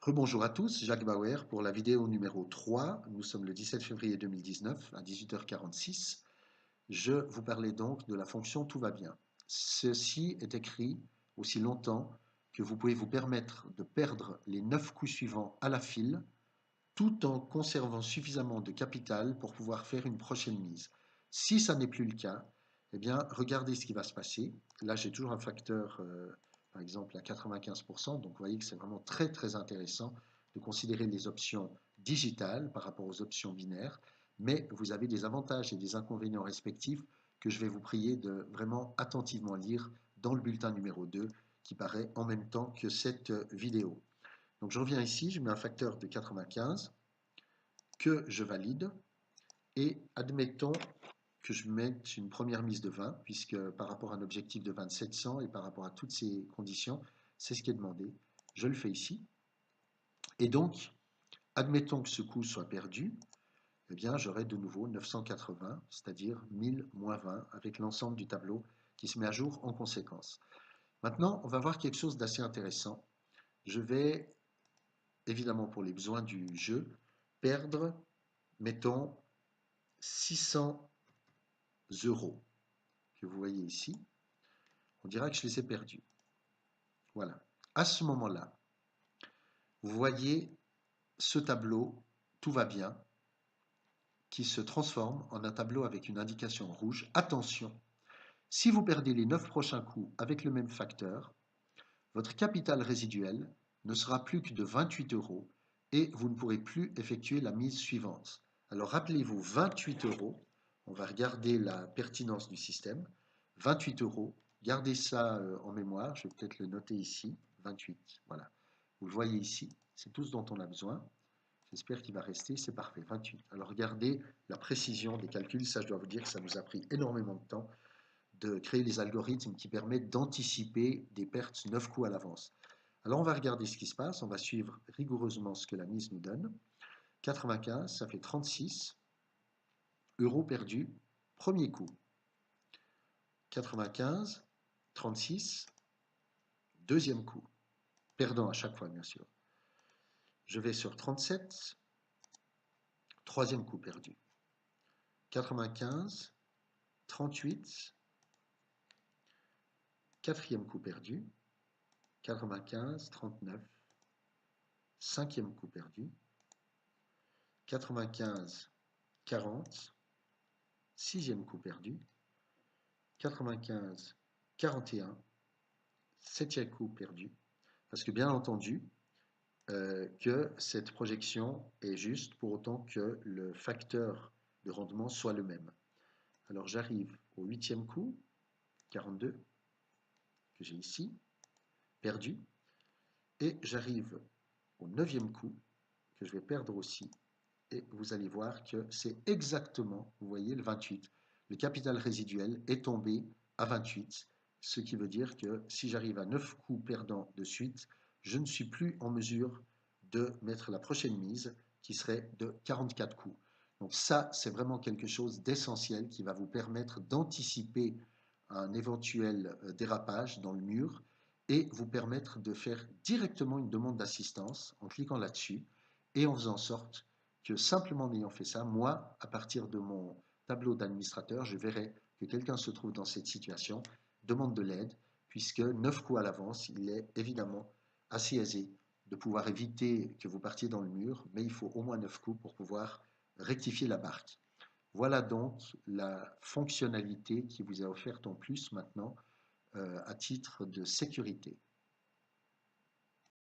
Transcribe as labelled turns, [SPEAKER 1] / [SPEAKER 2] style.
[SPEAKER 1] Rebonjour à tous, Jacques Bauer pour la vidéo numéro 3. Nous sommes le 17 février 2019 à 18h46. Je vous parlais donc de la fonction tout va bien. Ceci est écrit aussi longtemps que vous pouvez vous permettre de perdre les 9 coups suivants à la file tout en conservant suffisamment de capital pour pouvoir faire une prochaine mise. Si ça n'est plus le cas, eh bien, regardez ce qui va se passer. Là, j'ai toujours un facteur, par exemple, à 95%. Donc, vous voyez que c'est vraiment très, très intéressant de considérer les options digitales par rapport aux options binaires. Mais vous avez des avantages et des inconvénients respectifs que je vais vous prier de vraiment attentivement lire dans le bulletin numéro 2 qui paraît en même temps que cette vidéo. Donc, je reviens ici, je mets un facteur de 95 que je valide et admettons que je mette une première mise de 20, puisque par rapport à un objectif de 2700 et par rapport à toutes ces conditions, c'est ce qui est demandé. Je le fais ici. Et donc, admettons que ce coup soit perdu, eh bien, j'aurai de nouveau 980, c'est-à-dire 1000 moins 20, avec l'ensemble du tableau qui se met à jour en conséquence. Maintenant, on va voir quelque chose d'assez intéressant. Je vais, évidemment pour les besoins du jeu, perdre, mettons, 600 euros que vous voyez ici, on dira que je les ai perdus. Voilà. À ce moment-là, vous voyez ce tableau, tout va bien, qui se transforme en un tableau avec une indication rouge. Attention, si vous perdez les 9 prochains coups avec le même facteur, votre capital résiduel ne sera plus que de 28 euros et vous ne pourrez plus effectuer la mise suivante. Alors rappelez-vous, 28 euros, on va regarder la pertinence du système. 28 euros, gardez ça en mémoire, je vais peut-être le noter ici, 28, voilà. Vous le voyez ici, c'est tout ce dont on a besoin. J'espère qu'il va rester, c'est parfait, 28. Alors regardez la précision des calculs, ça je dois vous dire que ça nous a pris énormément de temps de créer les algorithmes qui permettent d'anticiper des pertes 9 coups à l'avance. Alors on va regarder ce qui se passe, on va suivre rigoureusement ce que la mise nous donne. 95, ça fait 36 euros perdus, premier coup. 95, 36, deuxième coup. Perdant à chaque fois, bien sûr. Je vais sur 37, troisième coup perdu. 95, 38, quatrième coup perdu. 95, 39, cinquième coup perdu. 95, 40, sixième coup perdu. 95, 41, septième coup perdu. Parce que bien entendu, que cette projection est juste pour autant que le facteur de rendement soit le même. Alors j'arrive au huitième coup, 42, que j'ai ici, perdu, et j'arrive au neuvième coup, que je vais perdre aussi, et vous allez voir que c'est exactement, vous voyez, le 28. Le capital résiduel est tombé à 28, ce qui veut dire que si j'arrive à 9 coups perdants de suite, je ne suis plus en mesure de mettre la prochaine mise, qui serait de 44 coups. Donc ça, c'est vraiment quelque chose d'essentiel qui va vous permettre d'anticiper un éventuel dérapage dans le mur et vous permettre de faire directement une demande d'assistance en cliquant là-dessus et en faisant en sorte que simplement en ayant fait ça, moi, à partir de mon tableau d'administrateur, je verrai que quelqu'un se trouve dans cette situation, demande de l'aide, puisque 9 coups à l'avance, il est évidemment assez aisé de pouvoir éviter que vous partiez dans le mur, mais il faut au moins 9 coups pour pouvoir rectifier la barque. Voilà donc la fonctionnalité qui vous est offerte en plus maintenant à titre de sécurité.